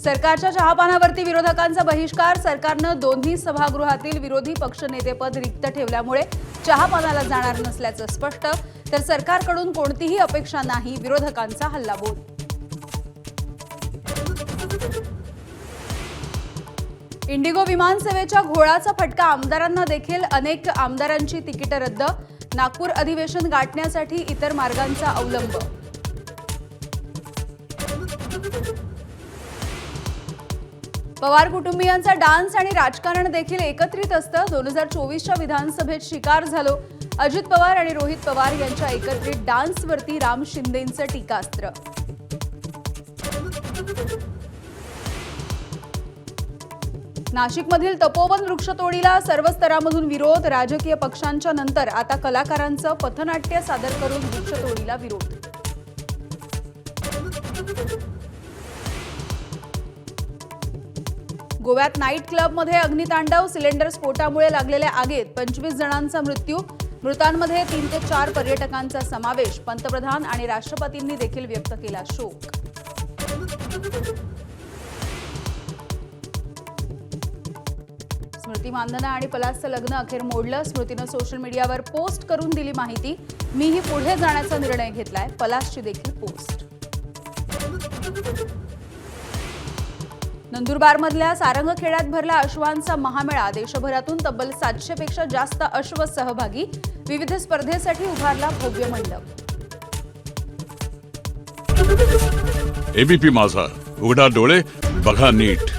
सरकारच्या चहापानावरती विरोधकांचा बहिष्कार. सरकारनं दोन्ही सभागृहातील विरोधी पक्षनेतेपद रिक्त ठेवल्यामुळे चहापानाला जाणार नसल्याचं स्पष्ट. तर सरकारकडून कोणतीही अपेक्षा नाही, विरोधकांचा हल्लाबोल. इंडिगो विमानसेवेच्या घोळाचा फटका आमदारांना देखील. अनेक आमदारांची तिकीटं रद्द. नागपूर अधिवेशन गाठण्यासाठी इतर मार्गांचा अवलंब. पवार कुटुंबियांचा डान्स आणि राजकारण देखील एकत्रित असतं. 2024च्या विधानसभेत शिकार झालो. अजित पवार आणि रोहित पवार यांच्या एकत्रित डान्सवरती राम शिंदेंचं टीकास्त्र. नाशिकमधील तपोवन वृक्षतोडीला सर्व स्तरामधून विरोध. राजकीय पक्षांच्या नंतर आता कलाकारांचं पथनाट्य सादर करून वृक्षतोडीला विरोध. गोव्यात नाईट क्लबमध्ये अग्नितांडव. सिलेंडर स्फोटामुळे लागलेल्या आगीत 25 जणांचा मृत्यू. मृतांमध्ये 3 ते 4 पर्यटकांचा समावेश. पंतप्रधान आणि राष्ट्रपतींनी देखील व्यक्त केला शोक. स्मृती मानधना आणि पलासचं लग्न अखेर मोडलं. स्मृतीनं सोशल मीडियावर पोस्ट करून दिली माहिती. मीही पुढे जाण्याचा निर्णय घेतलाय. पलासची देखील पोस्ट. नंदुरबारमधल्या सारंगखेड्यात भरला अश्वांचा महामेळा. देशभरातून तब्बल 700 पेक्षा जास्त अश्व सहभागी. विविध स्पर्धेसाठी उभारला भव्य मंडप. एबीपी माझा, उघडा डोळे बघा नीट.